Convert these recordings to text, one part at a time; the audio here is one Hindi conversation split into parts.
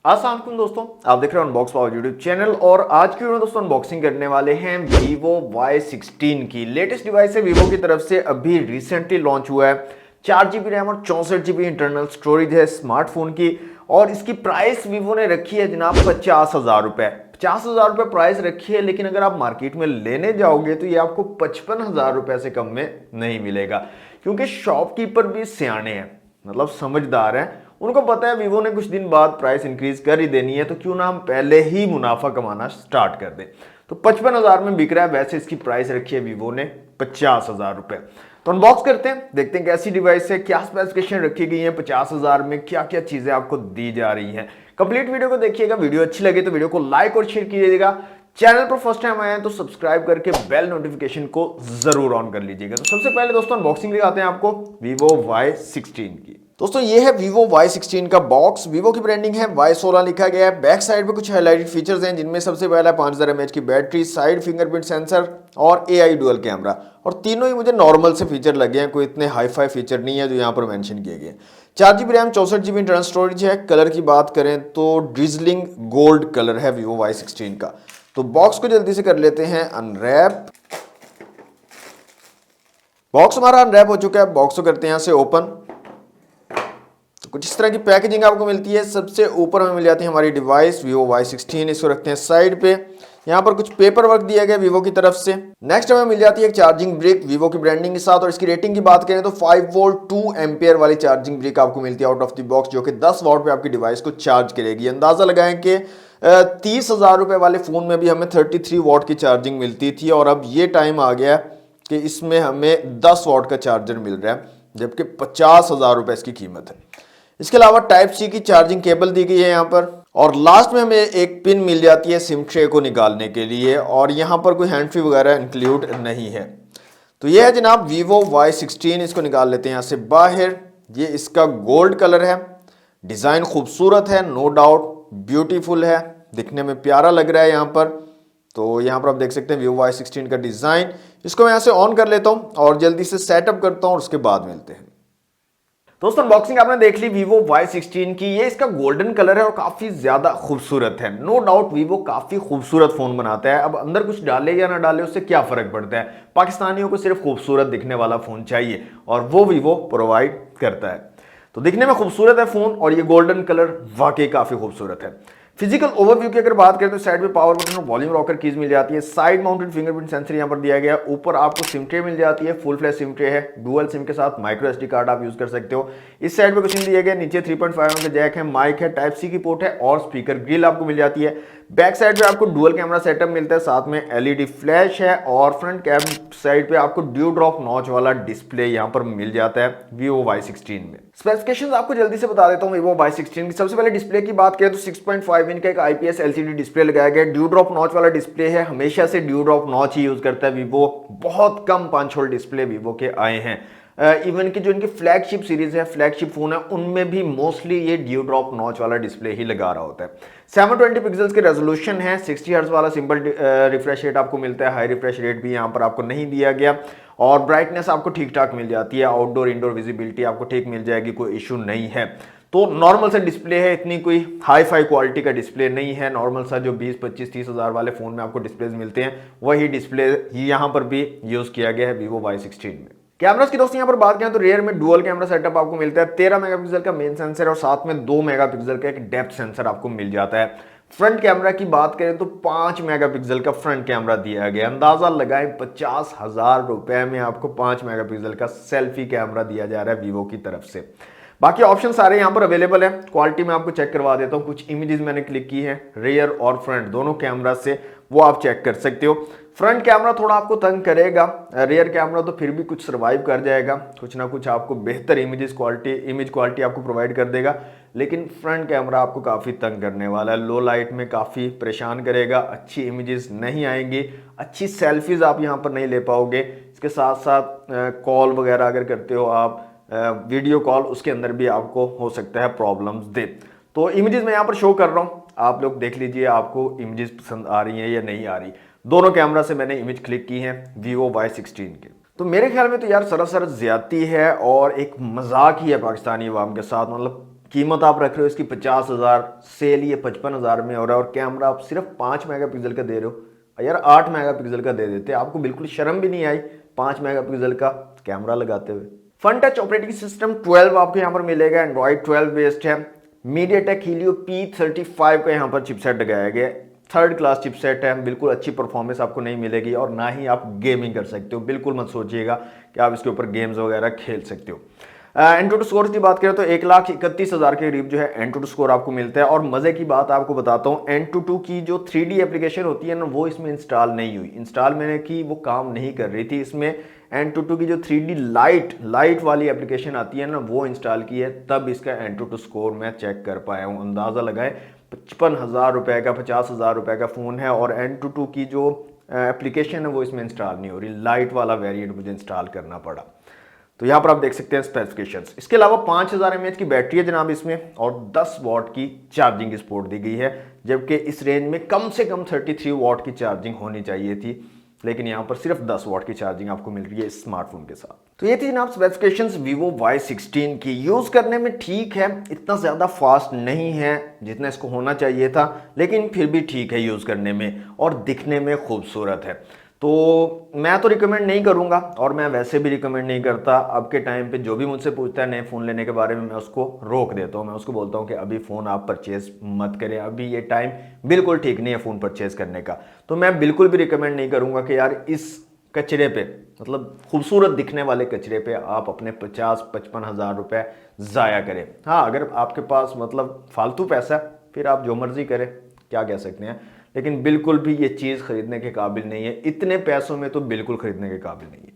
अस्सलाम दोस्तों, आप देख रहे हो अनबॉक्स पावर यूट्यूब चैनल। और आज की वीडियो में दोस्तों अनबॉक्सिंग करने वाले हैं Vivo Y16 की। लेटेस्ट डिवाइस है Vivo की तरफ से, अभी रिसेंटली लॉन्च हुआ है। 4 GB रैम और 64 GB इंटरनल स्टोरेज है स्मार्टफोन की। और इसकी प्राइस Vivo ने रखी है जनाब 50,000 रुपए। 50,000 रुपए प्राइस रखी है, लेकिन अगर आप मार्केट में लेने जाओगे तो ये आपको 55,000 रुपए से कम में नहीं मिलेगा, क्योंकि शॉपकीपर भी सियाने हैं, मतलब समझदार हैं। उनको पता है Vivo ने कुछ दिन बाद प्राइस इंक्रीज कर ही देनी है, तो क्यों ना हम पहले ही मुनाफा कमाना स्टार्ट कर दें। तो 55,000 में बिक रहा है, वैसे इसकी प्राइस रखी है Vivo ने 50,000 रुपए। तो अनबॉक्स करते हैं, देखते हैं कैसी डिवाइस है, क्या स्पेसिफिकेशन रखी गई है, 50,000 में क्या क्या चीजें आपको दी जा रही हैं। कंप्लीट वीडियो को देखिएगा, वीडियो अच्छी लगे तो वीडियो को लाइक और शेयर कीजिएगा। चैनल पर फर्स्ट टाइम आए हैं तो सब्सक्राइब करके बेल नोटिफिकेशन को जरूर ऑन कर लीजिएगा। तो सबसे पहले दोस्तों अनबॉक्सिंग दिखाते हैं आपको Vivo Y16 की। दोस्तों ये है Vivo Y16 का बॉक्स। Vivo की ब्रांडिंग है, Y16 लिखा गया है। बैक साइड पे कुछ हाइलाइटेड फीचर्स हैं, जिनमें सबसे पहला 5000 mAh की बैटरी, साइड फिंगरप्रिंट सेंसर और AI डुअल कैमरा। और तीनों ही मुझे नॉर्मल से फीचर लगे हैं, कोई इतने हाई फाई फीचर नहीं है जो यहाँ पर मेंशन किए गए। 4 GB RAM, 64 GB internal storage है। कलर की बात करें तो ड्रिजलिंग गोल्ड कलर है Vivo Y16 का। तो बॉक्स को जल्दी से कर लेते हैं अनरैप। बॉक्स हमारा अनरैप हो चुका है, बॉक्स को करते हैं यहां से ओपन। कुछ इस तरह की पैकेजिंग आपको मिलती है। सबसे ऊपर में मिल जाती है हमारी डिवाइस Vivo Y16। इसको रखते हैं साइड पे। यहाँ पर कुछ पेपर वर्क दिया गया Vivo की तरफ से। नेक्स्ट हमें मिल जाती है एक चार्जिंग ब्रिक Vivo की ब्रांडिंग के साथ। और इसकी रेटिंग की बात करें तो 5 वोल्ट 2 एम्पियर वाली चार्जिंग ब्रिक आपको मिलती है आउट ऑफ द बॉक्स, जो कि 10 वॉट पे आपकी डिवाइस को चार्ज करेगी। अंदाजा लगाएं कि 30,000 रुपए वाले फोन में भी हमें 33 वॉट की चार्जिंग मिलती थी, और अब ये टाइम आ गया कि इसमें हमें 10 वॉट का चार्जर मिल रहा है, जबकि 50,000 रुपए इसकी कीमत है। इसके अलावा टाइप सी की चार्जिंग केबल दी गई है यहाँ पर। और लास्ट में हमें एक पिन मिल जाती है सिम ट्रे को निकालने के लिए, और यहाँ पर कोई हैंड फ्री वगैरह इंक्लूड नहीं है। तो ये है जनाब Vivo Y16। इसको निकाल लेते हैं यहाँ से बाहर। ये इसका गोल्ड कलर है, डिजाइन खूबसूरत है, नो डाउट ब्यूटीफुल है, दिखने में प्यारा लग रहा है यहाँ पर। तो यहाँ पर आप देख सकते हैं Vivo Y16 का डिजाइन। इसको मैं यहाँ से ऑन कर लेता हूँ और जल्दी से सेटअप करता हूँ और उसके बाद मिलते हैं। दोस्तों अनबॉक्सिंग आपने देख ली Vivo Y16 की। ये इसका गोल्डन कलर है और काफी ज्यादा खूबसूरत है। नो डाउट Vivo काफी खूबसूरत फोन बनाता है। अब अंदर कुछ डाले या ना डाले उससे क्या फर्क पड़ता है, पाकिस्तानियों को सिर्फ खूबसूरत दिखने वाला फोन चाहिए, और वो Vivo प्रोवाइड करता है। तो दिखने में खूबसूरत है फोन, और ये गोल्डन कलर वाकई काफी खूबसूरत है। फिजिकल ओवरव्यू की अगर बात करें तो साइड में पावर बटन और वॉल्यूम रॉकर कीज मिल जाती है। साइड माउंटेड फिंगरप्रिंट सेंसर यहाँ पर दिया गया है। ऊपर आपको सिम ट्रे मिल जाती है, फुल फ्लैश सिम ट्रे है, डुअल सिम के साथ माइक्रो SD कार्ड आप यूज कर सकते हो। इस साइड पे कुछ नहीं दिया गया। नीचे 3.5 का जैक है, माइक है, टाइप सी की पोर्ट है और स्पीकर ग्रिल आपको मिल जाती है। बैक साइड पे आपको डुअल कैमरा सेटअप मिलता है, साथ में LED फ्लैश है। और फ्रंट कैम साइड पे आपको ड्यू ड्रॉप नॉच वाला डिस्प्ले यहाँ पर मिल जाता है Vivo Y16 में। स्पेसिफिकेशंस आपको जल्दी से बता देता हूँ Vivo Y16 की। सबसे पहले डिस्प्ले की बात करें तो 6.5 इंच का एक IPS LCD डिस्प्ले लगाया गया है। ड्यू ड्रॉप नॉच वाला डिस्प्ले है, हमेशा से ड्यू ड्रॉप नॉच ही यूज करता है Vivo। बहुत कम पंच होल डिस्प्ले Vivo के आए हैं। इवन की जो इनकी फ्लैगशिप सीरीज है, फ्लैगशिप फोन है, उनमें भी मोस्टली ये ड्यू ड्रॉप नॉच वाला डिस्प्ले ही लगा रहा होता है। 720 पिक्सल्स के रेजोल्यूशन है, 60 हर्ट्ज वाला सिंपल रिफ्रेश रेट आपको मिलता है। हाई रिफ्रेश रेट भी यहाँ पर आपको नहीं दिया गया। और ब्राइटनेस आपको ठीक ठाक मिल जाती है। आउटडोर इंडोर विजिबिलिटी आपको ठीक मिल जाएगी, कोई इशू नहीं है। तो नॉर्मल सा डिस्प्ले है, इतनी कोई हाई फाई क्वालिटी का डिस्प्ले नहीं है। नॉर्मल सा जो 20, 25, 30 हज़ार वाले फोन में आपको डिस्प्लेज मिलते हैं, वही डिस्प्ले यहाँ पर भी यूज किया गया है Vivo Y16 में। कैमरास की दोस्तों यहाँ पर बात करें तो रेयर में डुअल कैमरा सेटअप आपको मिलता है। 13 मेगापिक्सल का मेन सेंसर और साथ में 2 मेगापिक्सल का एक डेप्थ सेंसर आपको मिल जाता है। फ्रंट कैमरा की बात करें तो 5 मेगापिक्सल का फ्रंट कैमरा दिया गया। अंदाजा लगाएं 50,000 रुपए में आपको 5 मेगापिक्सल का सेल्फी कैमरा दिया जा रहा है Vivo की तरफ से। बाकी ऑप्शन सारे यहाँ पर अवेलेबल है। क्वालिटी में आपको चेक करवा देता हूँ। कुछ इमेजेस मैंने क्लिक की है रियर और फ्रंट दोनों कैमरा से, वो आप चेक कर सकते हो। फ्रंट कैमरा थोड़ा आपको तंग करेगा, रियर कैमरा तो फिर भी कुछ सर्वाइव कर जाएगा, कुछ ना कुछ आपको बेहतर इमेज क्वालिटी आपको प्रोवाइड कर देगा। लेकिन फ्रंट कैमरा आपको काफ़ी तंग करने वाला है, लो लाइट में काफ़ी परेशान करेगा, अच्छी इमेजेस नहीं आएंगी, अच्छी सेल्फीज आप यहाँ पर नहीं ले पाओगे। इसके साथ साथ कॉल वगैरह अगर करते हो आप, वीडियो कॉल, उसके अंदर भी आपको हो सकता है प्रॉब्लम्स दे। तो इमेजेस मैं यहाँ पर शो कर रहा हूँ, आप लोग देख लीजिए आपको इमेजेस पसंद आ रही हैं या नहीं आ रही। दोनों कैमरा से मैंने इमेज क्लिक की है Vivo Y16 के। तो मेरे ख्याल में तो यार सरासर ज्यादती है और एक मजाक ही है पाकिस्तानी अवाम के साथ। मतलब कीमत आप रख रहे हो इसकी 50,000, सेल ये 55,000 में हो रहा है और कैमरा आप सिर्फ 5 मेगापिक्सल का दे रहे हो। यार 8 मेगापिक्सल का दे देते, आपको बिल्कुल शर्म भी नहीं आई 5 मेगापिक्सल का कैमरा लगाते हुए। फन टच ऑपरेटिंग सिस्टम 12 आपको यहाँ पर मिलेगा, एंड्रॉइड 12 बेस्ड है। मीडियाटेक हीलियो P35 का यहाँ पर चिपसेट लगाया गया है, थर्ड क्लास चिपसेट है, बिल्कुल अच्छी परफॉर्मेंस आपको नहीं मिलेगी और ना ही आप गेमिंग कर सकते हो। बिल्कुल मत सोचिएगा कि आप इसके ऊपर गेम्स वगैरह खेल सकते हो। एंटूटू स्कोर की बात करें तो 1,31,000 के करीब जो है एंटूटू स्कोर आपको मिलता है। और मजे की बात आपको बताता हूँ, एंटूटू की जो 3D एप्लीकेशन होती है ना, वो इसमें इंस्टॉल नहीं हुई। इंस्टॉल मैंने की, वो काम नहीं कर रही थी इसमें। एंटूटू की जो 3D लाइट वाली एप्लीकेशन आती है ना, वो इंस्टॉल की है, तब इसका एंटूटू स्कोर मैं चेक कर पाया हूँ। अंदाजा लगाए 55,000 रुपए का, 50,000 रुपए का फ़ोन है और एंटूटू की जो एप्लीकेशन है वो इसमें इंस्टॉल नहीं हो रही। लाइट वाला वेरिएंट मुझे इंस्टॉल करना पड़ा। तो यहाँ पर आप देख सकते हैं स्पेसिफिकेशंस। इसके अलावा 5000 mAh की बैटरी है जनाब इसमें और 10 वाट की चार्जिंग की सपोर्ट दी गई है, जबकि इस रेंज में कम से कम 33 वाट की चार्जिंग होनी चाहिए थी, लेकिन यहाँ पर सिर्फ 10 वाट की चार्जिंग आपको मिल रही है इस स्मार्टफोन के साथ। तो ये थी जनाब स्पेसिफिकेशंस Vivo Y16 की। यूज करने में ठीक है, इतना ज्यादा फास्ट नहीं है जितना इसको होना चाहिए था, लेकिन फिर भी ठीक है यूज करने में और दिखने में खूबसूरत है। तो मैं तो रिकमेंड नहीं करूंगा और मैं वैसे भी रिकमेंड नहीं करता। अब के टाइम पे जो भी मुझसे पूछता है नए फ़ोन लेने के बारे में, मैं उसको रोक देता हूँ। मैं उसको बोलता हूँ कि अभी फ़ोन आप परचेज़ मत करें, अभी ये टाइम बिल्कुल ठीक नहीं है फ़ोन परचेज़ करने का। तो मैं बिल्कुल भी रिकमेंड नहीं करूँगा कि यार इस कचरे पे, मतलब खूबसूरत दिखने वाले कचरे पे आप अपने 50-55 हज़ार रुपये ज़ाया करें। हाँ, अगर आपके पास मतलब फालतू पैसा है फिर आप जो मर्ज़ी करें, क्या कह सकते हैं, लेकिन बिल्कुल भी ये चीज़ खरीदने के काबिल नहीं है। इतने पैसों में तो बिल्कुल खरीदने के काबिल नहीं है।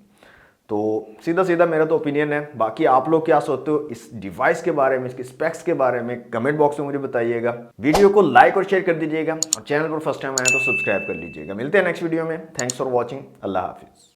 तो सीधा सीधा मेरा तो ओपिनियन है। बाकी आप लोग क्या सोचते हो इस डिवाइस के बारे में, इसके स्पेक्स के बारे में, कमेंट बॉक्स में मुझे बताइएगा। वीडियो को लाइक और शेयर कर दीजिएगा और चैनल पर फर्स्ट टाइम आए तो सब्सक्राइब कर लीजिएगा। मिलते हैं नेक्स्ट वीडियो में। Thanks for watching. अल्लाह हाफिज़।